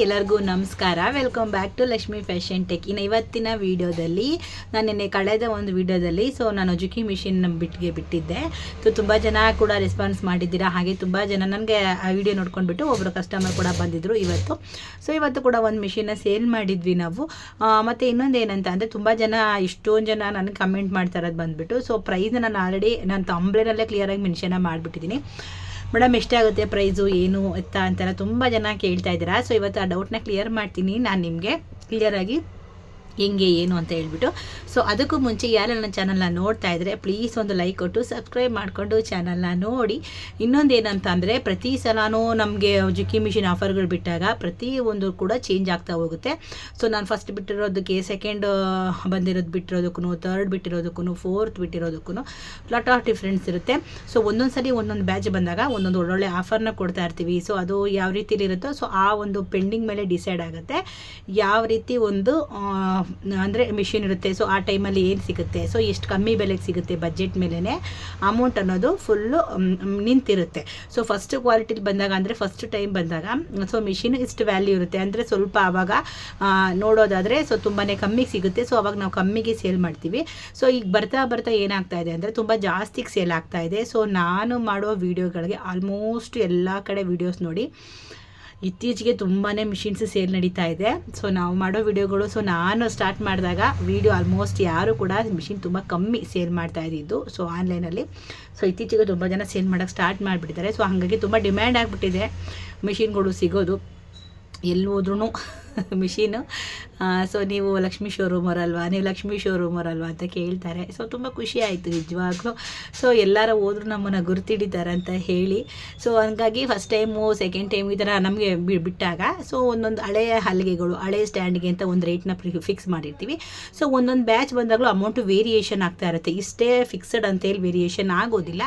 ಎಲ್ಲರಿಗೂ ನಮಸ್ಕಾರ. Welcome back to Lakshmi fashion tech. ಇನ್ನು ಇವತ್ತಿನ ವೀಡಿಯೋದಲ್ಲಿ ನಾನು ನಿನ್ನೆ ಕಳೆದ ಒಂದು ವೀಡಿಯೋದಲ್ಲಿ ನಾನು ಜುಕಿ ಮಿಷಿನ್ ಬಿಟ್ಟಿದ್ದೆ. ತುಂಬ ಜನ ಕೂಡ ರೆಸ್ಪಾನ್ಸ್ ಮಾಡಿದ್ದೀರಾ. ಹಾಗೆ ತುಂಬ ಜನ ನನಗೆ ಆ ವಿಡಿಯೋ ನೋಡ್ಕೊಂಡ್ಬಿಟ್ಟು ಒಬ್ಬರು ಕಸ್ಟಮರ್ ಕೂಡ ಬಂದಿದ್ದರು ಇವತ್ತು ಕೂಡ ಒಂದು ಮಿಷಿನ್ನ ಸೇಲ್ ಮಾಡಿದ್ವಿ ನಾವು. ಮತ್ತು ಇನ್ನೊಂದು ಏನಂತ ಅಂದರೆ ತುಂಬ ಜನ ಇಷ್ಟೊಂದು ಜನ ನನಗೆ ಕಮೆಂಟ್ ಮಾಡ್ತಾ ಇರೋದು ಬಂದುಬಿಟ್ಟು ಪ್ರೈಸ್ನ ನಾನು ಆಲ್ರೆಡಿ ನಾನು ತಂಬ್ಲೇನಲ್ಲೇ ಕ್ಲಿಯರಾಗಿ ಮೆನ್ಷನ್ ಮಾಡಿಬಿಟ್ಟಿದ್ದೀನಿ. ಮೇಡಮ್ ಎಷ್ಟೇ ಆಗುತ್ತೆ ಪ್ರೈಸು ಏನು ಎತ್ತ ಅಂತೆಲ್ಲ ತುಂಬ ಜನ ಕೇಳ್ತಾ ಇದ್ದೀರಾ. ಇವತ್ತು ಆ ಡೌಟ್ನ ಕ್ಲಿಯರ್ ಮಾಡ್ತೀನಿ ನಾನು ನಿಮಗೆ ಕ್ಲಿಯರಾಗಿ ಹೆಂಗೆ ಏನು ಅಂತ ಹೇಳ್ಬಿಟ್ಟು. ಅದಕ್ಕೂ ಮುಂಚೆ ಯಾರು ನನ್ನ ಚಾನಲ್ನ ನೋಡ್ತಾ ಇದ್ದರೆ ಪ್ಲೀಸ್ ಒಂದು ಲೈಕ್ ಕೊಟ್ಟು ಸಬ್ಸ್ಕ್ರೈಬ್ ಮಾಡಿಕೊಂಡು ಚಾನಲ್ನ ನೋಡಿ. ಇನ್ನೊಂದು ಏನಂತ ಅಂದರೆ ಪ್ರತಿ ಸಲನೂ ನಮಗೆ ಜುಕಿ ಮಿಷಿನ್ ಆಫರ್ಗಳು ಬಿಟ್ಟಾಗ ಪ್ರತಿಯೊಂದು ಕೂಡ ಚೇಂಜ್ ಆಗ್ತಾ ಹೋಗುತ್ತೆ. ನಾನು ಫಸ್ಟ್ ಬಿಟ್ಟಿರೋದಕ್ಕೆ ಸೆಕೆಂಡ್ ಬಂದಿರೋದು ಬಿಟ್ಟಿರೋದಕ್ಕೂ ಥರ್ಡ್ ಬಿಟ್ಟಿರೋದಕ್ಕೂ ಫೋರ್ತ್ ಬಿಟ್ಟಿರೋದಕ್ಕೂ ಲಾಟ್ ಆಫ್ ಡಿಫ್ರೆನ್ಸ್ ಇರುತ್ತೆ. ಒಂದೊಂದು ಸರಿ ಒಂದೊಂದು ಬ್ಯಾಚ್ ಬಂದಾಗ ಒಂದೊಂದು ಒಳ್ಳೊಳ್ಳೆ ಆಫರ್ನ ಕೊಡ್ತಾ ಇರ್ತೀವಿ. ಅದು ಯಾವ ರೀತಿಲಿರುತ್ತೋ ಆ ಒಂದು ಪೆಂಡಿಂಗ್ ಮೇಲೆ ಡಿಸೈಡ್ ಆಗುತ್ತೆ ಯಾವ ರೀತಿ ಒಂದು ಅಂದರೆ ಮಿಷಿನ್ ಇರುತ್ತೆ. ಆ ಟೈಮಲ್ಲಿ ಏನು ಸಿಗುತ್ತೆ, ಎಷ್ಟು ಕಮ್ಮಿ ಬೆಲೆಗೆ ಸಿಗುತ್ತೆ, ಬಜೆಟ್ ಮೇಲೇ ಅಮೌಂಟ್ ಅನ್ನೋದು ಫುಲ್ಲು ನಿಂತಿರುತ್ತೆ. ಫಸ್ಟ್ ಕ್ವಾಲಿಟಿಲಿ ಬಂದಾಗ ಅಂದರೆ ಫಸ್ಟ್ ಟೈಮ್ ಬಂದಾಗ ಮಿಷಿನ್ ಇಷ್ಟು ವ್ಯಾಲ್ಯೂ ಇರುತ್ತೆ ಅಂದರೆ ಸ್ವಲ್ಪ ಆವಾಗ ನೋಡೋದಾದರೆ ತುಂಬಾ ಕಮ್ಮಿಗೆ ಸಿಗುತ್ತೆ. ಅವಾಗ ನಾವು ಕಮ್ಮಿಗೆ ಸೇಲ್ ಮಾಡ್ತೀವಿ. ಈಗ ಬರ್ತಾ ಏನಾಗ್ತಾ ಇದೆ ಅಂದರೆ ತುಂಬ ಜಾಸ್ತಿಗೆ ಸೇಲ್ ಆಗ್ತಾ ಇದೆ. ನಾನು ಮಾಡೋ ವೀಡಿಯೋಗಳಿಗೆ ಆಲ್ಮೋಸ್ಟ್ ಎಲ್ಲ ಕಡೆ ವೀಡಿಯೋಸ್ ನೋಡಿ ಇತ್ತೀಚೆಗೆ ತುಂಬಾ ಮಿಷಿನ್ಸ್ ಸೇಲ್ ನಡೀತಾ ಇದೆ. ನಾವು ಮಾಡೋ ವಿಡಿಯೋಗಳು ನಾನು ಸ್ಟಾರ್ಟ್ ಮಾಡಿದಾಗ ವಿಡಿಯೋ ಆಲ್ಮೋಸ್ಟ್ ಯಾರು ಕೂಡ ಮಿಷಿನ್ ತುಂಬ ಕಮ್ಮಿ ಸೇಲ್ ಮಾಡ್ತಾ ಇದ್ದಿದ್ದು ಆನ್ಲೈನಲ್ಲಿ. ಇತ್ತೀಚೆಗೆ ತುಂಬ ಜನ ಸೇಲ್ ಮಾಡೋಕ್ಕೆ ಸ್ಟಾರ್ಟ್ ಮಾಡಿಬಿಟ್ಟಿದ್ದಾರೆ. ಹಾಗಾಗಿ ತುಂಬ ಡಿಮ್ಯಾಂಡ್ ಆಗಿಬಿಟ್ಟಿದೆ ಮಿಷಿನ್ಗಳು ಸಿಗೋದು ಎಲ್ಲಿ ಹೋದ್ರೂ ಮಿಷಿನು. ನೀವು ಲಕ್ಷ್ಮೀ ಶೋರೂಮರ್ ಅಲ್ವಾ, ನೀವು ಲಕ್ಷ್ಮೀ ಶೋರೂಮರ್ ಅಲ್ವಾ ಅಂತ ಕೇಳ್ತಾರೆ. ತುಂಬ ಖುಷಿ ಆಯಿತು ನಿಜವಾಗ್ಲೂ. ಎಲ್ಲರ ಹೋದ್ರೂ ನಮ್ಮನ್ನು ಗುರ್ತಿಡಿತಾರೆ ಅಂತ ಹೇಳಿ. ಹಂಗಾಗಿ ಫಸ್ಟ್ ಟೈಮು ಸೆಕೆಂಡ್ ಟೈಮ್ ಈ ಥರ ನಮಗೆ ಬಿಟ್ಟಾಗ ಒಂದೊಂದು ಹಳೆಯ ಹಲಿಗೆಗಳು ಹಳೆಯ ಸ್ಟ್ಯಾಂಡಿಗೆ ಅಂತ ಒಂದು ರೇಟ್ನ ಫಿಕ್ಸ್ ಮಾಡಿರ್ತೀವಿ. ಒಂದೊಂದು ಬ್ಯಾಚ್ ಬಂದಾಗಲೂ ಅಮೌಂಟು ವೇರಿಯೇಷನ್ ಆಗ್ತಾ ಇರುತ್ತೆ. ಇಷ್ಟೇ ಫಿಕ್ಸಡ್ ಅಂತೇಳಿ ವೇರಿಯೇಷನ್ ಆಗೋದಿಲ್ಲ.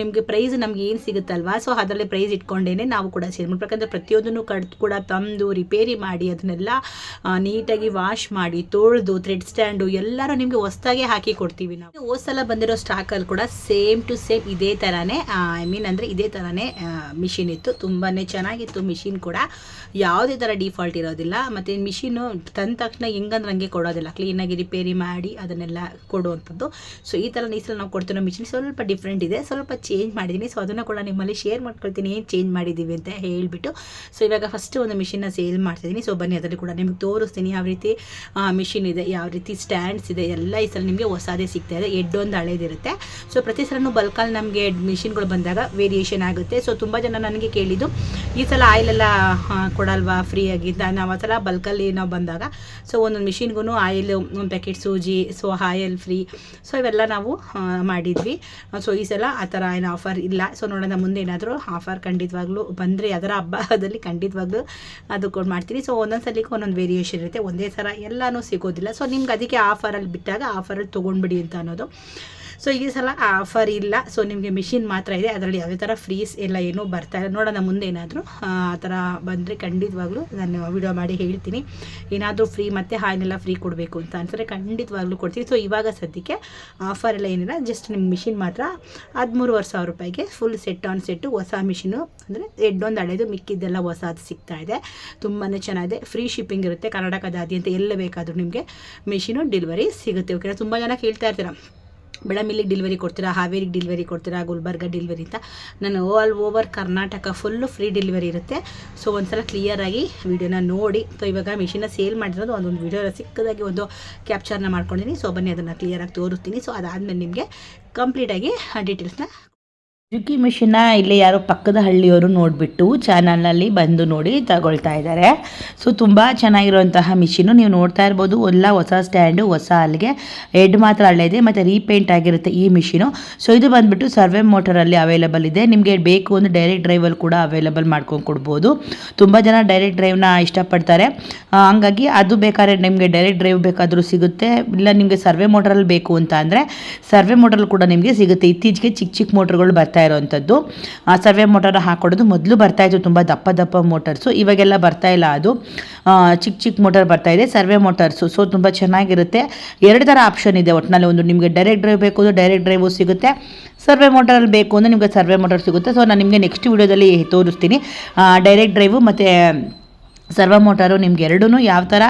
ನಿಮಗೆ ಪ್ರೈಸ್ ನಮ್ಗೆ ಏನು ಸಿಗುತ್ತಲ್ವಾ ಅದರಲ್ಲಿ ಪ್ರೈಸ್ ಇಟ್ಕೊಂಡೇ ನಾವು ಕೂಡ ಸೇಲ್ ಮಾಡಬೇಕಂದ್ರೆ ಪ್ರತಿಯೊಂದನ್ನು ಕೂಡ ತಂದು ರಿಪೇರಿ ಮಾಡಿ ಅದನ್ನೆಲ್ಲ ನೀಟಾಗಿ ವಾಶ್ ಮಾಡಿ ತೊಳೆದು ಥ್ರೆಡ್ ಸ್ಟ್ಯಾಂಡು ಎಲ್ಲರೂ ನಿಮಗೆ ಹೊಸದಾಗೆ ಹಾಕಿ ಕೊಡ್ತೀವಿ ನಾವು. ಹೋದ್ಸಲ ಬಂದಿರೋ ಸ್ಟಾಕಲ್ಲಿ ಕೂಡ ಸೇಮ್ ಟು ಸೇಮ್ ಇದೇ ಥರನೇ ಇದೇ ಥರನೇ ಮಿಷಿನ್ ಇತ್ತು. ತುಂಬಾ ಚೆನ್ನಾಗಿತ್ತು ಮಿಷಿನ್ ಕೂಡ. ಯಾವುದೇ ಥರ ಡಿಫಾಲ್ಟ್ ಇರೋದಿಲ್ಲ. ಮತ್ತು ಮಿಷಿನು ತಂದ ತಕ್ಷಣ ಹೆಂಗಂದ್ರೆ ಹಂಗೆ ಕೊಡೋದಿಲ್ಲ, ಕ್ಲೀನಾಗಿ ರಿಪೇರಿ ಮಾಡಿ ಅದನ್ನೆಲ್ಲ ಕೊಡುವಂಥದ್ದು. ಈ ಥರ ಈ ಸಲ ನಾವು ಕೊಡ್ತಿರೋ ಮಿಷಿನ್ ಸ್ವಲ್ಪ ಡಿಫ್ರೆಂಟ್ ಇದೆ, ಸ್ವಲ್ಪ ಚೇಂಜ್ ಮಾಡಿದ್ದೀನಿ. ಅದನ್ನು ಕೂಡ ನಿಮ್ಮಲ್ಲಿ ಶೇರ್ ಮಾಡ್ಕೊಳ್ತೀನಿ ಏನು ಚೇಂಜ್ ಮಾಡಿದ್ದೀವಿ ಅಂತ ಹೇಳಿಬಿಟ್ಟು. ಇವಾಗ ಫಸ್ಟ್ ಒಂದು ಮಿಷಿನ್ನ ಸೇಲ್ ಮಾಡ್ತಿದ್ದೀನಿ. ಬನ್ನಿ ಅದರಲ್ಲಿ ಕೂಡ ನಿಮ್ಗೆ ತೋರಿಸ್ತೀನಿ ಯಾವ ರೀತಿ ಮಿಷಿನ್ ಇದೆ, ಯಾವ ರೀತಿ ಸ್ಟ್ಯಾಂಡ್ಸ್ ಇದೆ ಎಲ್ಲ. ಈ ಸಲ ನಿಮಗೆ ಹೊಸದೇ ಸಿಗ್ತಾ ಇದೆ. ಒಂದು ಹಳೇದಿರುತ್ತೆ. ಪ್ರತಿ ಸಲನೂ ಬಲ್ಕಲ್ಲಿ ನಮಗೆ ಮಿಷಿನ್ಗಳು ಬಂದಾಗ ವೇರಿಯೇಷನ್ ಆಗುತ್ತೆ. ತುಂಬ ಜನ ನನಗೆ ಕೇಳಿದ್ದು ಈ ಸಲ ಆಯಿಲೆಲ್ಲ ಕೊಡಲ್ವಾ ಫ್ರೀಯಾಗಿ ಅಂತ. ನಾವು ಆ ಸಲ ಬಲ್ಕಲ್ಲಿ ನಾವು ಬಂದಾಗ ಒಂದೊಂದು ಮಿಷಿನ್ಗೂ ಆಯಿಲ್ ಒಂದು ಪ್ಯಾಕೆಟ್ ಸೂಜಿ ಆಯಿಲ್ ಫ್ರೀ ಇವೆಲ್ಲ ನಾವು ಮಾಡಿದ್ವಿ. ಈ ಸಲ ಆ ಥರ ಏನು ಆಫರ್ ಇಲ್ಲ. ನೋಡೋಣ ಮುಂದೆ ಏನಾದರೂ ಆಫರ್ ಖಂಡಿತವಾಗ್ಲೂ ಬಂದರೆ ಅದರ ಹಬ್ಬದಲ್ಲಿ ಖಂಡಿತವಾಗ್ಲೂ ಅದು ಕೊಟ್ಟು ಮಾಡ್ತೀನಿ. ಒಂದೊಂದು ಸಲಕ್ಕೆ ಒಂದೊಂದು ವೇರಿಯೇಷನ್ ಇರುತ್ತೆ, ಒಂದೇ ಥರ ಎಲ್ಲನೂ ಸಿಗೋದಿಲ್ಲ. ನಿಮ್ಗೆ ಅದಕ್ಕೆ ಆಫರಲ್ಲಿ ಬಿಟ್ಟಾಗ ಆಫರಲ್ಲಿ ತೊಗೊಂಡ್ಬಿಡಿ ಅಂತ ಅನ್ನೋದು. ಈ ಸಲ ಆಫರ್ ಇಲ್ಲ. ನಿಮಗೆ ಮಿಷಿನ್ ಮಾತ್ರ ಇದೆ, ಅದರಲ್ಲಿ ಯಾವುದೇ ಥರ ಫ್ರೀಸ್ ಎಲ್ಲ ಏನೂ ಬರ್ತಾರೆ. ನೋಡೋಣ ಮುಂದೆ ಏನಾದರೂ ಆ ಥರ ಬಂದರೆ ಖಂಡಿತವಾಗ್ಲೂ ನಾನು ವಿಡಿಯೋ ಮಾಡಿ ಹೇಳ್ತೀನಿ. ಏನಾದರೂ ಫ್ರೀ ಮತ್ತು ಹಾಗೆಲ್ಲ ಫ್ರೀ ಕೊಡಬೇಕು ಅಂತ ಅನ್ಸರೆ ಖಂಡಿತವಾಗ್ಲೂ ಕೊಡ್ತೀನಿ. ಇವಾಗ ಸದ್ಯಕ್ಕೆ ಆಫರ್ ಎಲ್ಲ ಏನಿಲ್ಲ. ಜಸ್ಟ್ ನಿಮ್ಮ ಮಿಷಿನ್ ಮಾತ್ರ 13,500 ರೂಪಾಯಿಗೆ ಫುಲ್ ಸೆಟ್ ಆನ್ ಸೆಟ್ಟು ಹೊಸ ಮಿಷಿನು ಅಂದರೆ ಒಂದು ಹಳೇದು ಮಿಕ್ಕಿದ್ದೆಲ್ಲ ಹೊಸದು ಸಿಗ್ತಾ ಇದೆ. ತುಂಬಾ ಚೆನ್ನಾಗಿದೆ. ಫ್ರೀ ಶಿಪ್ಪಿಂಗ್ ಇರುತ್ತೆ ಕರ್ನಾಟಕದಾದ್ಯಂತ ಎಲ್ಲ ಬೇಕಾದರೂ ನಿಮಗೆ ಮಿಷಿನು ಡೆಲಿವರಿ ಸಿಗುತ್ತೆ. ಓಕೆನಾ? ತುಂಬ ಜನ ಕೇಳ್ತಾ ಇರ್ತೀರ ಮೇಡಮ್ ಇಲ್ಲಿಗೆ ಡೆಲಿವರಿ ಕೊಡ್ತೀರಾ, ಹಾವೇರಿಗೆ ಡೆಲಿವರಿ ಕೊಡ್ತೀರಾ, ಗುಲ್ಬರ್ಗ ಡೆಲಿವರಿ ಅಂತ. ನಾನು all over Karnataka full free delivery ಇರುತ್ತೆ. ಒಂದು ಸಲ ಕ್ಲಿಯರಾಗಿ ವಿಡಿಯೋನ ನೋಡಿ. ಇವಾಗ ಮಿಷಿನ್ನ ಸೇಲ್ ಮಾಡಿರೋದು ಒಂದೊಂದು ವಿಡಿಯೋನ ಸಿಕ್ಕದಾಗಿ ಒಂದು ಕ್ಯಾಪ್ಚರ್ನ ಮಾಡ್ಕೊಂಡಿದ್ದೀನಿ. ಬನ್ನಿ ಅದನ್ನು ಕ್ಲಿಯರಾಗಿ ತೋರಿಸ್ತೀನಿ. ಅದಾದಮೇಲೆ ನಿಮಗೆ ಕಂಪ್ಲೀಟಾಗಿ ಡೀಟೇಲ್ಸ್ನ ಜುಕಿ ಮಿಷಿನ್ನ ಇಲ್ಲಿ ಯಾರೋ ಪಕ್ಕದ ಹಳ್ಳಿಯವರು ನೋಡಿಬಿಟ್ಟು ಚಾನಲ್ನಲ್ಲಿ ಬಂದು ನೋಡಿ ತಗೊಳ್ತಾ ಇದ್ದಾರೆ. ತುಂಬ ಚೆನ್ನಾಗಿರುವಂತಹ ಮಿಷಿನು ನೀವು ನೋಡ್ತಾ ಇರ್ಬೋದು. ಎಲ್ಲ ಹೊಸ ಸ್ಟ್ಯಾಂಡು, ಹೊಸ ಅಲ್ಲಿಗೆ ಹೆಡ್ ಮಾತ್ರ ಹಳ್ಳೆಯಿದೆ ಮತ್ತು ರೀಪೇಂಟ್ ಆಗಿರುತ್ತೆ ಈ ಮಿಷಿನು. ಇದು ಬಂದುಬಿಟ್ಟು ಸರ್ವೆ ಮೋಟರಲ್ಲಿ ಅವೈಲೇಬಲ್ ಇದೆ. ನಿಮಗೆ ಬೇಕು ಅಂದರೆ ಡೈರೆಕ್ಟ್ ಡ್ರೈವಲ್ಲಿ ಕೂಡ ಅವೈಲೇಬಲ್ ಮಾಡ್ಕೊಂಡು ಕೊಡ್ಬೋದು. ತುಂಬ ಜನ ಡೈರೆಕ್ಟ್ ಡ್ರೈವ್ನ ಇಷ್ಟಪಡ್ತಾರೆ. ಹಂಗಾಗಿ ಅದು ಬೇಕಾದ್ರೆ ನಿಮಗೆ ಡೈರೆಕ್ಟ್ ಡ್ರೈವ್ ಬೇಕಾದರೂ ಸಿಗುತ್ತೆ. ಇಲ್ಲ ನಿಮಗೆ ಸರ್ವೆ ಮೋಟರಲ್ಲಿ ಬೇಕು ಅಂತ ಅಂದರೆ ಸರ್ವೆ ಮೋಟರ್ ಕೂಡ ನಿಮಗೆ ಸಿಗುತ್ತೆ. ಇತ್ತೀಚೆಗೆ ಚಿಕ್ಕ ಮೋಟರ್ಗಳು ಬರ್ತಾ ಇರೋವಂಥದ್ದು. ಸರ್ವೆ ಮೋಟರ್ ಹಾಕೊಡೋದು ಮೊದಲು ಬರ್ತಾಯಿತ್ತು, ತುಂಬ ದಪ್ಪ ಮೋಟರ್ಸು. ಇವಾಗೆಲ್ಲ ಬರ್ತಾ ಇಲ್ಲ, ಅದು ಚಿಕ್ಕ ಮೋಟರ್ ಬರ್ತಾ ಇದೆ, ಸರ್ವೆ ಮೋಟರ್ಸು. ತುಂಬ ಚೆನ್ನಾಗಿರುತ್ತೆ. ಎರಡು ಥರ ಆಪ್ಷನ್ ಇದೆ ಒಟ್ಟಿನಲ್ಲಿ. ಒಂದು ನಿಮಗೆ ಡೈರೆಕ್ಟ್ ಡ್ರೈವ್ ಬೇಕು ಅಂದರೆ ಡೈರೆಕ್ಟ್ ಡ್ರೈವು ಸಿಗುತ್ತೆ, ಸರ್ವೆ ಮೋಟರಲ್ಲಿ ಬೇಕು ಅಂದರೆ ನಿಮಗೆ ಸರ್ವೆ ಮೋಟರ್ ಸಿಗುತ್ತೆ. ನಾನು ನಿಮಗೆ ನೆಕ್ಸ್ಟ್ ವೀಡಿಯೋದಲ್ಲಿ ತೋರಿಸ್ತೀನಿ ಡೈರೆಕ್ಟ್ ಡ್ರೈವು ಮತ್ತು ಸರ್ವೋ ಮೋಟಾರು ನಿಮ್ಗೆ ಎರಡೂ ಯಾವ ಥರ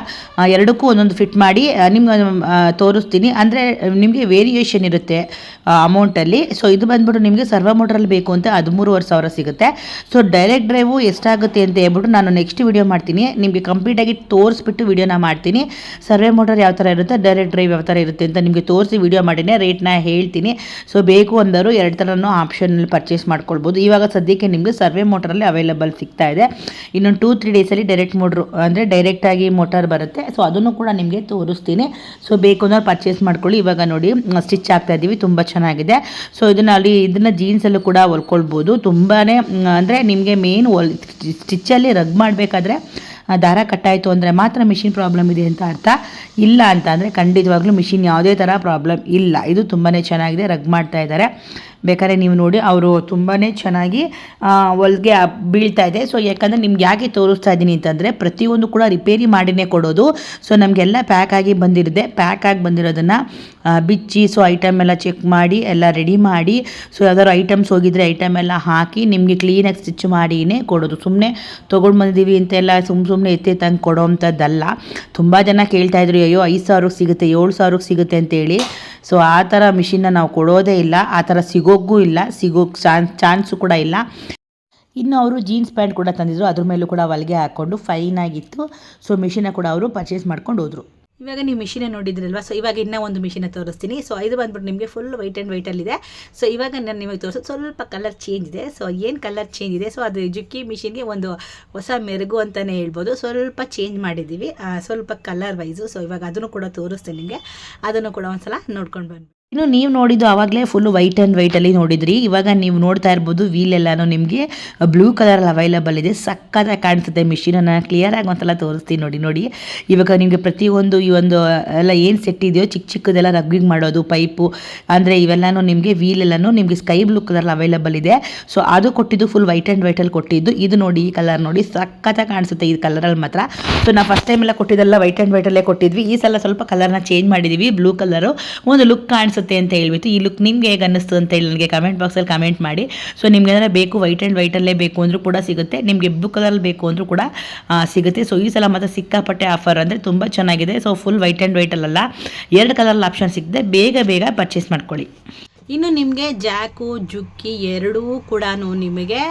ಎರಡಕ್ಕೂ ಒಂದೊಂದು ಫಿಟ್ ಮಾಡಿ ನಿಮ್ಗೆ ತೋರಿಸ್ತೀನಿ. ಅಂದರೆ ನಿಮಗೆ ವೇರಿಯೇಷನ್ ಇರುತ್ತೆ ಅಮೌಂಟಲ್ಲಿ. ಸೊ ಇದು ಬಂದ್ಬಿಟ್ಟು ನಿಮಗೆ ಸರ್ವೋ ಮೋಟ್ರಲ್ಲಿ ಬೇಕು ಅಂತ 13,500 ಸಿಗುತ್ತೆ. ಸೊ ಡೈರೆಕ್ಟ್ ಡ್ರೈವು ಎಷ್ಟಾಗುತ್ತೆ ಅಂತ ಹೇಳ್ಬಿಟ್ಟು ನಾನು ನೆಕ್ಸ್ಟ್ ವಿಡಿಯೋ ಮಾಡ್ತೀನಿ, ನಿಮಗೆ ಕಂಪ್ಲೀಟಾಗಿ ತೋರಿಸ್ಬಿಟ್ಟು ವಿಡಿಯೋನ ಮಾಡ್ತೀನಿ. ಸರ್ವೋ ಮೋಟರ್ ಯಾವ ಥರ ಇರುತ್ತೆ, ಡೈರೆಕ್ಟ್ ಡ್ರೈವ್ ಯಾವ ಥರ ಇರುತ್ತೆ ಅಂತ ನಿಮಗೆ ತೋರಿಸಿ ವಿಡಿಯೋ ಮಾಡಿನೇ ರೇಟ್ನ ಹೇಳ್ತೀನಿ. ಸೊ ಬೇಕು ಅಂದರು ಎರಡು ಥರನೂ ಆಪ್ಷನಲ್ಲಿ ಪರ್ಚೇಸ್ ಮಾಡ್ಕೊಳ್ಬೋದು. ಇವಾಗ ಸದ್ಯಕ್ಕೆ ನಿಮಗೆ ಸರ್ವೇ ಮೋಟರಲ್ಲಿ ಅವೈಲೇಬಲ್ ಸಿಗ್ತಾ ಇದೆ. ಇನ್ನೊಂದು 2-3 ಡೇಸಲ್ಲಿ ಡೈರೆಕ್ಟ್ ಮೋಟ್ರು ಅಂದರೆ ಡೈರೆಕ್ಟಾಗಿ ಮೋಟಾರ್ ಬರುತ್ತೆ. ಸೊ ಅದನ್ನು ಕೂಡ ನಿಮಗೆ ತೋರಿಸ್ತೀನಿ. ಸೊ ಬೇಕು ಅಂದ್ರೆ ಪರ್ಚೇಸ್ ಮಾಡ್ಕೊಳ್ಳಿ. ಇವಾಗ ನೋಡಿ ಸ್ಟಿಚ್ ಆಗ್ತಾ ಇದ್ದೀವಿ, ತುಂಬ ಚೆನ್ನಾಗಿದೆ. ಸೊ ಇದನ್ನು ಜೀನ್ಸಲ್ಲೂ ಕೂಡ ಹೊಲ್ಕೊಳ್ಬೋದು. ತುಂಬಾ ಅಂದರೆ ನಿಮಗೆ ಮೇನ್ ಸ್ಟಿಚ್ಚಲ್ಲಿ ರಗ್ ಮಾಡಬೇಕಾದ್ರೆ ದಾರ ಕಟ್ಟಾಯಿತು ಅಂದರೆ ಮಾತ್ರ ಮಿಷಿನ್ ಪ್ರಾಬ್ಲಮ್ ಇದೆ ಅಂತ ಅರ್ಥ. ಇಲ್ಲ ಅಂತ ಅಂದರೆ ಖಂಡಿತವಾಗ್ಲೂ ಮಿಷಿನ್ ಯಾವುದೇ ಥರ ಪ್ರಾಬ್ಲಮ್ ಇಲ್ಲ. ಇದು ತುಂಬಾ ಚೆನ್ನಾಗಿದೆ, ರಗ್ ಮಾಡ್ತಾ ಇದ್ದಾರೆ. ಬೇಕಾದ್ರೆ ನೀವು ನೋಡಿ ಅವರು ತುಂಬಾ ಚೆನ್ನಾಗಿ ಹೊಲಿಗೆ ಬೀಳ್ತಾ ಇದೆ. ಸೊ ಯಾಕಂದರೆ ನಿಮ್ಗೆ ಯಾಕೆ ತೋರಿಸ್ತಾ ಇದ್ದೀನಿ ಅಂತಂದರೆ ಪ್ರತಿಯೊಂದು ಕೂಡ ರಿಪೇರಿ ಮಾಡಿನೇ ಕೊಡೋದು. ಸೊ ನಮಗೆಲ್ಲ ಪ್ಯಾಕ್ ಆಗಿ ಬಂದಿರೋದನ್ನು ಬಿಚ್ಚಿ ಸೊ ಐಟಮ್ ಎಲ್ಲ ಚೆಕ್ ಮಾಡಿ ಎಲ್ಲ ರೆಡಿ ಮಾಡಿ, ಸೊ ಯಾವ್ದಾದ್ರು ಐಟಮ್ಸ್ ಹೋಗಿದ್ರೆ ಐಟಮ್ ಎಲ್ಲ ಹಾಕಿ ನಿಮಗೆ ಕ್ಲೀನಾಗಿ ಸ್ಟಿಚ್ ಮಾಡಿನೇ ಕೊಡೋದು. ಸುಮ್ಮನೆ ತೊಗೊಂಡು ಬಂದಿದ್ದೀವಿ ಅಂತೆಲ್ಲ ಸುಮ್ಮನೆ ಎತ್ತಿ ತಂದು ಕೊಡೋ ಅಂಥದ್ದಲ್ಲ. ತುಂಬ ಜನ ಕೇಳ್ತಾಯಿದ್ರು, ಅಯ್ಯೋ 5,000 ಸಿಗುತ್ತೆ 7,000 ಸಿಗುತ್ತೆ ಅಂತೇಳಿ. ಸೊ ಆ ಥರ ಮಿಷಿನ್ನ ನಾವು ಕೊಡೋದೇ ಇಲ್ಲ, ಆ ಥರ ಸಿಗೋಕ್ಕೂ ಇಲ್ಲ, ಸಿಗೋಕ್ಕೆ ಚಾನ್ಸು ಕೂಡ ಇಲ್ಲ. ಇನ್ನು ಅವರು ಜೀನ್ಸ್ ಪ್ಯಾಂಟ್ ಕೂಡ ತಂದಿದ್ರು, ಅದ್ರ ಮೇಲೂ ಕೂಡ ಹೊಲಿಗೆ ಹಾಕ್ಕೊಂಡು ಫೈನ್ ಆಗಿತ್ತು. ಸೊ ಮಿಷಿನ ಕೂಡ ಅವರು ಪರ್ಚೇಸ್ ಮಾಡ್ಕೊಂಡು ಹೋದರು. ಇವಾಗ ನೀವು ಮಿಷಿನ ನೋಡಿದ್ರಲ್ವ. ಸೊ ಇವಾಗ ಇನ್ನೂ ಒಂದು ಮಿಷಿನ ತೋರಿಸ್ತೀನಿ. ಸೊ ಇದು ಬಂದ್ಬಿಟ್ಟು ನಿಮಗೆ ಫುಲ್ ವೈಟ್ ಆ್ಯಂಡ್ ವೈಟಲ್ಲಿದೆ. ಸೊ ಇವಾಗ ನಾನು ನಿಮಗೆ ತೋರಿಸೋದು ಸ್ವಲ್ಪ ಕಲರ್ ಚೇಂಜ್ ಇದೆ. ಸೊ ಏನು ಕಲರ್ ಚೇಂಜ್ ಇದೆ, ಸೊ ಅದು ಜುಕ್ಕಿ ಮಿಷಿನ್ಗೆ ಒಂದು ಹೊಸ ಮೆರುಗು ಅಂತಲೇ ಹೇಳ್ಬೋದು. ಸ್ವಲ್ಪ ಚೇಂಜ್ ಮಾಡಿದ್ದೀವಿ, ಸ್ವಲ್ಪ ಕಲರ್ ವೈಸು. ಸೊ ಇವಾಗ ಅದನ್ನು ಕೂಡ ತೋರಿಸ್ತೀನಿ ನಿಮಗೆ, ಅದನ್ನು ಕೂಡ ಒಂದು ಸಲ ನೋಡ್ಕೊಂಡು ಬನ್ನಿ. ಇನ್ನು ನೀವು ನೋಡಿದ್ದು ಆವಾಗಲೇ ಫುಲ್ಲು ವೈಟ್ ಆ್ಯಂಡ್ ವೈಟಲ್ಲಿ ನೋಡಿದ್ರಿ. ಇವಾಗ ನೀವು ನೋಡ್ತಾ ಇರ್ಬೋದು ವೀಲೆಲ್ಲನೂ ನಿಮಗೆ ಬ್ಲೂ ಕಲರಲ್ಲಿ ಅವೈಲಬಲ್ ಇದೆ. ಸಕ್ಕತ್ತಾಗಿ ಕಾಣಿಸುತ್ತೆ ಮಿಷಿನನ್ನು. ಕ್ಲಿಯರಾಗಿ ಒಂದ್ಸಲ ತೋರಿಸ್ತೀನಿ ನೋಡಿ. ಇವಾಗ ನಿಮಗೆ ಪ್ರತಿಯೊಂದು ಈ ಒಂದು ಎಲ್ಲ ಏನು ಸೆಟ್ ಇದೆಯೋ ಚಿಕ್ಕದೆಲ್ಲ ರಗ್ಗಿಂಗ್ ಮಾಡೋದು ಪೈಪು ಅಂದರೆ ಇವೆಲ್ಲನೂ ನಿಮಗೆ ವೀಲೆಲ್ಲನೂ ನಿಮಗೆ ಸ್ಕೈ ಬ್ಲೂ ಕಲರ್ ಅವೈಲಬಲ್ ಇದೆ. ಸೊ ಅದು ಕೊಟ್ಟಿದ್ದು ಫುಲ್ ವೈಟ್ ಆ್ಯಂಡ್ ವೈಟಲ್ಲಿ ಕೊಟ್ಟಿದ್ದು. ಇದು ನೋಡಿ ಈ ಕಲರ್ ನೋಡಿ ಸಕ್ಕತ್ತಾಗಿ ಕಾಣಿಸುತ್ತೆ ಈ ಕಲರಲ್ಲಿ ಮಾತ್ರ. ಸೊ ನಾವು ಫಸ್ಟ್ ಟೈಮ್ ಎಲ್ಲ ಕೊಟ್ಟಿದ್ದೆಲ್ಲ ವೈಟ್ ಆ್ಯಂಡ್ ವೈಟಲ್ಲೇ ಕೊಟ್ಟಿದ್ವಿ. ಈ ಸಲ ಸ್ವಲ್ಪ ಕಲರ್ನ ಚೇಂಜ್ ಮಾಡಿದ್ದೀವಿ, ಬ್ಲೂ ಕಲರು ಒಂದು ಲುಕ್ ಕಾಣಿಸುತ್ತೆ ಅಂತ ಹೇಳ್ಬಿಟ್ಟು. ಈ ಲುಕ್ ನಿಮ್ಗೆ ಹೇಗೆ ಅನ್ನಿಸ್ತು ಅಂತ ಹೇಳಿ ನನಗೆ ಕಮೆಂಟ್ ಬಾಕ್ಸಲ್ಲಿ ಕಮೆಂಟ್ ಮಾಡಿ. ಸೊ ನಿಮ್ಗೆ ಏನಾರ ಬೇಕು ವೈಟ್ ಆ್ಯಂಡ್ ವೈಟಲ್ಲೇ ಬೇಕು ಅಂದರೂ ಕೂಡ ಸಿಗುತ್ತೆ, ನಿಮಗೆ ಬ್ಲೂ ಕಲರ್ ಬೇಕು ಅಂದರೂ ಕೂಡ ಸಿಗುತ್ತೆ. ಸೊ ಈ ಸಲ ಮತ್ತೆ ಸಿಕ್ಕಾಪಟ್ಟೆ ಆಫರ್ ಅಂದರೆ ತುಂಬ ಚೆನ್ನಾಗಿದೆ. ಸೊ ಫುಲ್ ವೈಟ್ ಆ್ಯಂಡ್ ವೈಟಲ್ಲ 2 ಕಲರ್ ಆಪ್ಷನ್ ಸಿಗುತ್ತೆ. ಬೇಗ ಪರ್ಚೇಸ್ ಮಾಡ್ಕೊಳ್ಳಿ. ಇನ್ನು ನಿಮಗೆ ಜಾಕು ಜುಕ್ಕಿ ಎರಡೂ ಕೂಡ ನಿಮಗೆ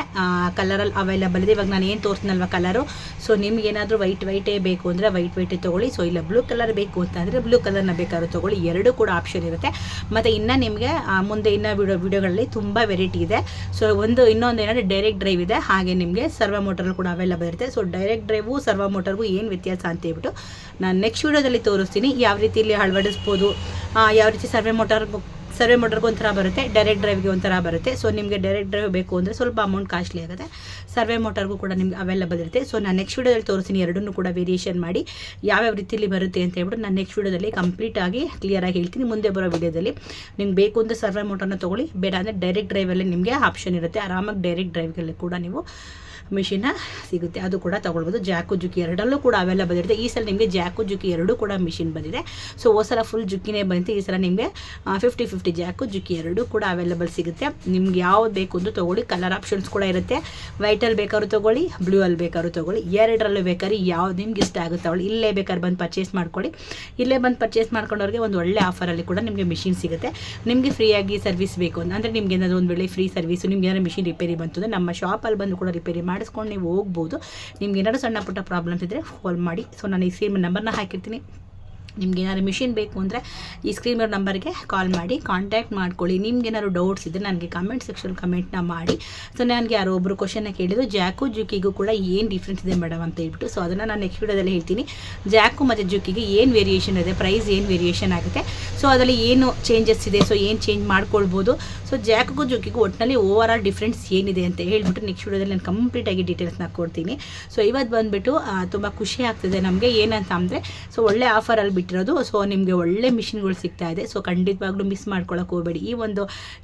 ಕಲರಲ್ಲಿ ಅವೈಲಬಲ್ ಇದೆ. ಇವಾಗ ನಾನು ಏನು ತೋರಿಸ್ನಲ್ವ ಕಲರು. ಸೊ ನಿಮ್ಗೇನಾದರೂ ವೈಟೇ ಬೇಕು ಅಂದರೆ ವೈಟೇ ತೊಗೊಳ್ಳಿ. ಸೊ ಇಲ್ಲ ಬ್ಲೂ ಕಲರ್ ಬೇಕು ಅಂತಂದರೆ ಬ್ಲೂ ಕಲರ್ನ ಬೇಕಾದ್ರೂ ತೊಗೊಳ್ಳಿ. ಎರಡೂ ಕೂಡ ಆಪ್ಷನ್ ಇರುತ್ತೆ. ಮತ್ತು ಇನ್ನು ನಿಮಗೆ ಮುಂದೆ ಇನ್ನೂ ವಿಡಿಯೋಗಳಲ್ಲಿ ತುಂಬ ವೆರೈಟಿ ಇದೆ. ಸೊ ಇನ್ನೊಂದು ಏನಂದರೆ ಡೈರೆಕ್ಟ್ ಡ್ರೈವ್ ಇದೆ, ಹಾಗೆ ನಿಮಗೆ ಸರ್ವೋ ಮೋಟರ್ ಕೂಡ ಅವೈಲಬಲ್ ಇರುತ್ತೆ. ಸೊ ಡೈರೆಕ್ಟ್ ಡ್ರೈವು ಸರ್ವೋ ಮೋಟರ್ಗೂ ಏನು ವ್ಯತ್ಯಾಸ ಅಂತ ಹೇಳ್ಬಿಟ್ಟು ನಾನು ನೆಕ್ಸ್ಟ್ ವಿಡಿಯೋದಲ್ಲಿ ತೋರಿಸ್ತೀನಿ. ಯಾವ ರೀತಿಯಲ್ಲಿ ಅಳವಡಿಸ್ಬೋದು, ಯಾವ ರೀತಿ ಸರ್ವೇ ಮೋಟರ್ಗೆ ಒಂಥರ ಬರುತ್ತೆ, ಡೈರೆಕ್ಟ್ ಡ್ರೈವ್ಗೆ ಒಂಥರ ಬರುತ್ತೆ. ಸೊ ನಿಮಗೆ ಡೈರೆಕ್ಟ್ ಡ್ರೈವ್ ಬೇಕು ಅಂದರೆ ಸ್ವಲ್ಪ ಅಮೌಂಟ್ ಕಾಸ್ಟ್ಲಿ ಆಗುತ್ತೆ. ಸರ್ವೇ ಮೋಟರ್ಗೂ ಕೂಡ ನಿಮ್ಗೆ ಅವೈಲಬಲ್ ಇರುತ್ತೆ. ಸೊ ನಾನು ನೆಕ್ಸ್ಟ್ ವಿಡಿಯೋದಲ್ಲಿ ತೋರಿಸ್ತೀನಿ, ಎರಡನ್ನೂ ಕೂಡ ವೇರಿಯೇಷನ್ ಮಾಡಿ ಯಾವ್ಯಾವ ರೀತಿಯಲ್ಲಿ ಬರುತ್ತೆ ಅಂತ ಹೇಳ್ಬಿಟ್ಟು ನಾನು ನೆಕ್ಸ್ಟ್ ವಿಡಿಯೋದಲ್ಲಿ ಕಂಪ್ಲೀಟಾಗಿ ಕ್ಲಿಯರಾಗಿ ಹೇಳ್ತೀನಿ. ಮುಂದೆ ಬರೋ ವಿಡಿಯೋದಲ್ಲಿ ನಿಮ್ಗೆ ಬೇಕು ಅಂದರೆ ಸರ್ವೇ ಮೋಟರ್ನ ತೊಗೊಳ್ಳಿ, ಬೇಡ ಅಂದರೆ ಡೈರೆಕ್ಟ್ ಡ್ರೈವಲ್ಲಿ ನಿಮಗೆ ಆಪ್ಷನ್ ಇರುತ್ತೆ. ಆರಾಮಾಗಿ ಡೈರೆಕ್ಟ್ ಡ್ರೈವ್ಗೆಲ್ಲ ಕೂಡ ನೀವು ಮಿಷಿನ ಸಿಗುತ್ತೆ, ಅದು ಕೂಡ ತೊಗೊಳ್ಬೋದು. ಜಾಕು ಜುಕ್ಕಿ ಎರಡಲ್ಲೂ ಕೂಡ ಅವೈಲಬಲ್ ಇರುತ್ತೆ. ಈ ಸಲ ನಿಮಗೆ ಜಾಕು ಜುಕ್ಕಿ ಎರಡೂ ಕೂಡ ಮಿಷಿನ್ ಬಂದಿದೆ. ಸೊ ಹೋದ ಸಲ ಫುಲ್ ಜುಕ್ಕಿನೇ ಬಂತು, ಈ ಸಲ ನಿಮಗೆ 50-50 ಜಾಕು ಜುಕ್ಕಿ ಎರಡೂ ಕೂಡ ಅವೈಲಬಲ್ ಸಿಗುತ್ತೆ. ನಿಮ್ಗೆ ಯಾವ್ದು ಬೇಕು ಅಂತ ತೊಗೊಳ್ಳಿ. ಕಲರ್ ಆಪ್ಷನ್ಸ್ ಕೂಡ ಇರುತ್ತೆ. ವೈಟಲ್ಲಿ ಬೇಕಾದ್ರೂ ತೊಗೊಳ್ಳಿ, ಬ್ಲೂ ಅಲ್ಲಿ ಬೇಕಾದ್ರೂ ತೊಗೊಳ್ಳಿ, ಎರಡರಲ್ಲೂ ಬೇಕಾದ್ರೆ ಯಾವ್ದು ನಿಮ್ಗೆ ಇಷ್ಟ ಆಗುತ್ತೆ ತೊಗೊಳ್ಳಿ. ಇಲ್ಲೇ ಬೇಕಾದ್ರೆ ಬಂದು ಪರ್ಚೇಸ್ ಮಾಡ್ಕೊಳ್ಳಿ. ಇಲ್ಲೇ ಬಂದು ಪರ್ಚೇಸ್ ಮಾಡ್ಕೊಂಡವ್ರಿಗೆ ಒಂದು ಒಳ್ಳೆ ಆಫರಲ್ಲಿ ಕೂಡ ನಿಮಗೆ ಮಿಷಿನ್ ಸಿಗುತ್ತೆ. ನಿಮಗೆ ಫ್ರೀಯಾಗಿ ಸರ್ವಿಸ್ ಬೇಕು ಅಂದರೆ ನಿಮ್ಗೆ ಏನಾದರೂ ಒಂದು ವೇಳೆ ಫ್ರೀ ಸರ್ವಿಸು, ನಿಮ್ಗೆ ಏನಾದ್ರು ಮಿಷಿನ್ ರಿಪೇರಿ ಬಂತು ಅಂದರೆ ನಮ್ಮ ಶಾಪಲ್ಲಿ ಬಂದು ಕೂಡ ರಿಪೇರಿ ಮಾಡಿಸ್ಕೊಂಡು ನೀವು ಹೋಗ್ಬೋದು. ನಿಮ್ಗೆ ಏನಾದ್ರು ಸಣ್ಣ ಪುಟ್ಟ ಪ್ರಾಬ್ಲಮ್ಸ್ ಇದ್ದರೆ ಕಾಲ್ ಮಾಡಿ. ಸೊ ನಾನು ಈ ಸ್ಕ್ರೀನ್ ನಂಬರ್ನ ಹಾಕಿರ್ತೀನಿ. ನಿಮ್ಗೆ ಏನಾದ್ರು ಮಿಷಿನ್ ಬೇಕು ಅಂದರೆ ಈ ಸ್ಕ್ರೀನ್ ನಂಬರ್ಗೆ ಕಾಲ್ ಮಾಡಿ ಕಾಂಟ್ಯಾಕ್ಟ್ ಮಾಡ್ಕೊಳ್ಳಿ. ನಿಮ್ಗೆ ಏನಾದ್ರು ಡೌಟ್ಸ್ ಇದ್ದರೆ ನನಗೆ ಕಮೆಂಟ್ ಸೆಕ್ಷನ್ ಕಮೆಂಟ್ನ ಮಾಡಿ. ಸೊ ನನಗೆ ಯಾರೋ ಒಬ್ಬರು ಕ್ವಶನ್ನ ಕೇಳಿದ್ರು, ಜಾಕು ಜುಕ್ಕಿಗೂ ಕೂಡ ಏನು ಡಿಫ್ರೆನ್ಸ್ ಇದೆ ಮೇಡಮ್ ಅಂತ ಹೇಳ್ಬಿಟ್ಟು. ಸೊ ಅದನ್ನು ನಾನು ನೆಕ್ಸ್ಟ್ ವಿಡಿಯೋದಲ್ಲಿ ಹೇಳ್ತೀನಿ. ಜಾಕು ಮತ್ತು ಜುಕ್ಕಿಗೆ ಏನು ವೇರಿಯೇಷನ್ ಇದೆ, ಪ್ರೈಸ್ ಏನು ವೇರಿಯೇಷನ್ ಆಗುತ್ತೆ, ಸೊ ಅದರಲ್ಲಿ ಏನು ಚೇಂಜಸ್ ಇದೆ, ಸೊ ಏನು ಚೇಂಜ್ ಮಾಡ್ಕೊಳ್ಬೋದು. ಸೊ ಜಾಕಿಗೂ ಜುಕ್ಕಿಗೂ ಒಟ್ಟಿನಲ್ಲಿ ಓವರ್ ಆಲ್ ಡಿಫ್ರೆನ್ಸ್ ಏನಿದೆ ಅಂತ ಹೇಳ್ಬಿಟ್ಟು ನೆಕ್ಸ್ಟ್ ವಿಡಿಯೋದಲ್ಲಿ ನಾನು ಕಂಪ್ಲೀಟಾಗಿ ಡೀಟೇಲ್ಸ್ನ ಕೊಡ್ತೀನಿ. ಸೊ ಇವತ್ತು ಬಂದುಬಿಟ್ಟು ತುಂಬ ಖುಷಿ ಆಗ್ತಿದೆ ನಮಗೆ. ಏನಂತ ಅಂದರೆ ಸೊ ಒಳ್ಳೆ ಆಫರಲ್ಲಿ ಬಿಟ್ಟಿರೋದು. ಸೊ ನಿಮಗೆ ಒಳ್ಳೆ ಮಿಷಿನ್ಗಳು ಸಿಗ್ತಾ ಇದೆ. ಸೊ ಖಂಡಿತವಾಗ್ಲೂ ಮಿಸ್ ಮಾಡ್ಕೊಳ್ಳೋಕೆ ಹೋಗಬೇಡಿ ಈ ಒಂದು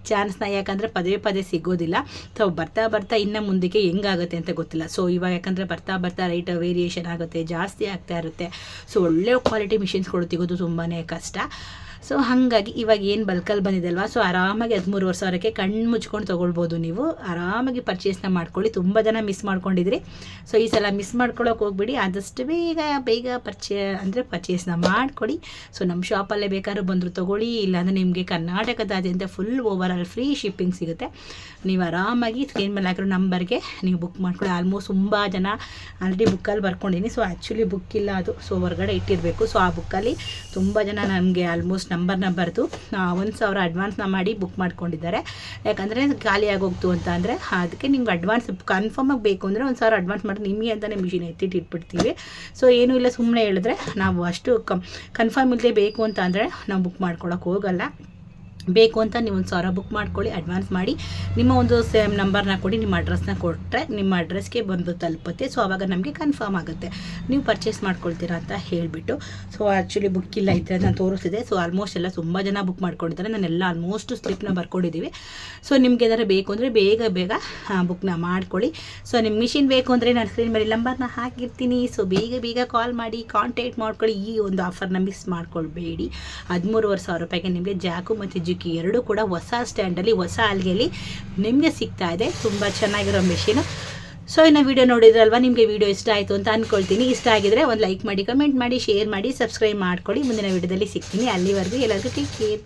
ಚಾನ್ಸ್ನ. ಯಾಕಂದರೆ ಪದೇ ಸಿಗೋದಿಲ್ಲ. ಸೊ ಬರ್ತಾ ಇನ್ನು ಮುಂದಕ್ಕೆ ಹೆಂಗಾಗುತ್ತೆ ಅಂತ ಗೊತ್ತಿಲ್ಲ. ಸೊ ಇವಾಗ ಯಾಕಂದರೆ ಬರ್ತಾ ರೈಟ್ ವೇರಿಯೇಷನ್ ಆಗುತ್ತೆ, ಜಾಸ್ತಿ ಆಗ್ತಾ ಇರುತ್ತೆ. ಸೊ ಒಳ್ಳೆ ಕ್ವಾಲಿಟಿ ಮಿಷಿನ್ಸ್ಗಳು ಸಿಗೋದು ತುಂಬಾ ಕಷ್ಟ. ಸೊ ಹಾಗಾಗಿ ಇವಾಗ ಏನು ಬಲ್ಕಲ್ಲಿ ಬಂದಿದೆ ಅಲ್ವಾ, ಸೊ ಆರಾಮಾಗಿ 13,500ಕ್ಕೆ ಕಣ್ಣು ಮುಚ್ಕೊಂಡು ತೊಗೊಳ್ಬೋದು. ನೀವು ಆರಾಮಾಗಿ ಪರ್ಚೇಸ್ನ ಮಾಡ್ಕೊಳ್ಳಿ. ತುಂಬ ಜನ ಮಿಸ್ ಮಾಡ್ಕೊಂಡಿದ್ರಿ, ಸೊ ಈ ಸಲ ಮಿಸ್ ಮಾಡ್ಕೊಳ್ಳೋಕೆ ಹೋಗ್ಬಿಡಿ. ಆದಷ್ಟು ಬೇಗ ಪರ್ಚೇಸ್ನ ಮಾಡ್ಕೊಳ್ಳಿ. ಸೊ ನಮ್ಮ ಶಾಪಲ್ಲೇ ಬೇಕಾದ್ರೂ ಬಂದರೂ ತೊಗೊಳ್ಳಿ, ಇಲ್ಲಾಂದರೆ ನಿಮಗೆ ಕರ್ನಾಟಕದಾದ್ಯಂತ ಫುಲ್ ಓವರಾಲ್ ಫ್ರೀ ಶಿಪ್ಪಿಂಗ್ ಸಿಗುತ್ತೆ. ನೀವು ಆರಾಮಾಗಿ ಸ್ಕ್ರೀನ್ ಮೇಲೆ ಹಾಕಿರೋ ನಂಬರ್ಗೆ ನೀವು ಬುಕ್ ಮಾಡ್ಕೊಳ್ಳಿ. ಆಲ್ಮೋಸ್ಟ್ ತುಂಬ ಜನ ಆಲ್ರೆಡಿ ಬುಕ್ಕಲ್ಲಿ ಬರ್ಕೊಂಡಿನಿ. ಸೊ ಆ್ಯಕ್ಚುಲಿ ಬುಕ್ ಇಲ್ಲ, ಅದು ಸೊ ಹೊರಗಡೆ ಇಟ್ಟಿರಬೇಕು. ಸೊ ಆ ಬುಕ್ಕಲ್ಲಿ ತುಂಬ ಜನ ನಮಗೆ ಆಲ್ಮೋಸ್ಟ್ ನಂಬರ್ನ ಬರೆದು 1,000 ಅಡ್ವಾನ್ಸ್ನ ಮಾಡಿ ಬುಕ್ ಮಾಡ್ಕೊಂಡಿದ್ದಾರೆ. ಯಾಕಂದರೆ ಖಾಲಿ ಆಗೋಗ್ತು ಅಂತ ಅಂದರೆ ಅದಕ್ಕೆ ನಿಮ್ಗೆ ಅಡ್ವಾನ್ಸ್ ಕನ್ಫರ್ಮಾಗಿ ಬೇಕು ಅಂದರೆ 1,000 ಅಡ್ವಾನ್ಸ್ ಮಾಡಿ ನಿಮಗೆ ಅಂತಲೇ ಮಿಷಿನ್ ಇಟ್ಬಿಡ್ತೀವಿ. ಸೊ ಏನೂ ಇಲ್ಲ, ಸುಮ್ಮನೆ ಹೇಳಿದ್ರೆ ನಾವು ಅಷ್ಟು ಕನ್ಫರ್ಮ್ ಇಲ್ಲದೆ ಬೇಕು ಅಂತ ಅಂದರೆ ನಾವು ಬುಕ್ ಮಾಡ್ಕೊಳಕ್ಕೆ ಹೋಗಲ್ಲ. ಬೇಕು ಅಂತ ನೀವು 1,000 ಬುಕ್ ಮಾಡ್ಕೊಳ್ಳಿ, ಅಡ್ವಾನ್ಸ್ ಮಾಡಿ, ನಿಮ್ಮ ಒಂದು ಸೇಮ್ ನಂಬರ್ನ ಕೊಡಿ, ನಿಮ್ಮ ಅಡ್ರೆಸ್ನ ಕೊಟ್ಟರೆ ನಿಮ್ಮ ಅಡ್ರೆಸ್ಗೆ ಬಂದು ತಲುಪುತ್ತೆ. ಸೊ ಆವಾಗ ನಮಗೆ ಕನ್ಫರ್ಮ್ ಆಗುತ್ತೆ ನೀವು ಪರ್ಚೇಸ್ ಮಾಡ್ಕೊಳ್ತೀರಾ ಅಂತ ಹೇಳಿಬಿಟ್ಟು. ಸೊ ಆ್ಯಕ್ಚುಲಿ ಬುಕ್ ಇಲ್ಲ ಇದ್ದರೆ ನಾನು ತೋರಿಸ್ತಿದೆ. ಸೊ ಆಲ್ಮೋಸ್ಟ್ ಎಲ್ಲ ತುಂಬ ಜನ ಬುಕ್ ಮಾಡ್ಕೊಂಡಿದ್ದಾರೆ. ನಾನೆಲ್ಲ ಆಲ್ಮೋಸ್ಟ್ ಸ್ಲಿಪ್ನ ಬರ್ಕೊಂಡಿದ್ದೀವಿ. ಸೊ ನಿಮ್ಗೆ ಏನಾದ್ರು ಬೇಕು ಅಂದರೆ ಬೇಗ ಬುಕ್ನ ಮಾಡ್ಕೊಳ್ಳಿ. ಸೊ ನಿಮ್ಮ ಮಿಷಿನ್ ಬೇಕು ಅಂದರೆ ನಾನು ಸ್ಕ್ರೀನ್ ಮೇಲೆ ನಂಬರ್ನ ಹಾಕಿರ್ತೀನಿ. ಸೊ ಬೇಗ ಕಾಲ್ ಮಾಡಿ ಕಾಂಟ್ಯಾಕ್ಟ್ ಮಾಡ್ಕೊಳ್ಳಿ. ಈ ಒಂದು ಆಫರ್ನ ಮಿಸ್ ಮಾಡ್ಕೊಳ್ಬೇಡಿ. 13,500 ರೂಪಾಯಿಗೆ ನಿಮಗೆ ಜಾಕು ಮತ್ತು ಜುಕಿ ಎರಡೂ ಕೂಡ ಹೊಸ ಸ್ಟ್ಯಾಂಡಲ್ಲಿ ಹೊಸ ಅಲ್ಗೆಯಲ್ಲಿ ನಿಮಗೆ ಸಿಗ್ತಾ ಇದೆ. ತುಂಬ ಚೆನ್ನಾಗಿರೋ ಮೆಷಿನು. ಸೊ ಇನ್ನು ವಿಡಿಯೋ ನೋಡಿದ್ರಲ್ವ, ನಿಮಗೆ ವಿಡಿಯೋ ಇಷ್ಟ ಆಯಿತು ಅಂತ ಅಂದ್ಕೊಳ್ತೀನಿ. ಇಷ್ಟ ಆಗಿದ್ರೆ ಒಂದು ಲೈಕ್ ಮಾಡಿ, ಕಮೆಂಟ್ ಮಾಡಿ, ಶೇರ್ ಮಾಡಿ, ಸಬ್ಸ್ಕ್ರೈಬ್ ಮಾಡ್ಕೊಳ್ಳಿ. ಮುಂದಿನ ವಿಡಿಯೋದಲ್ಲಿ ಸಿಗ್ತೀನಿ. ಅಲ್ಲಿವರೆಗೂ ಎಲ್ಲರಿಗೂ ಟೇಕ್ ಕೇರ್.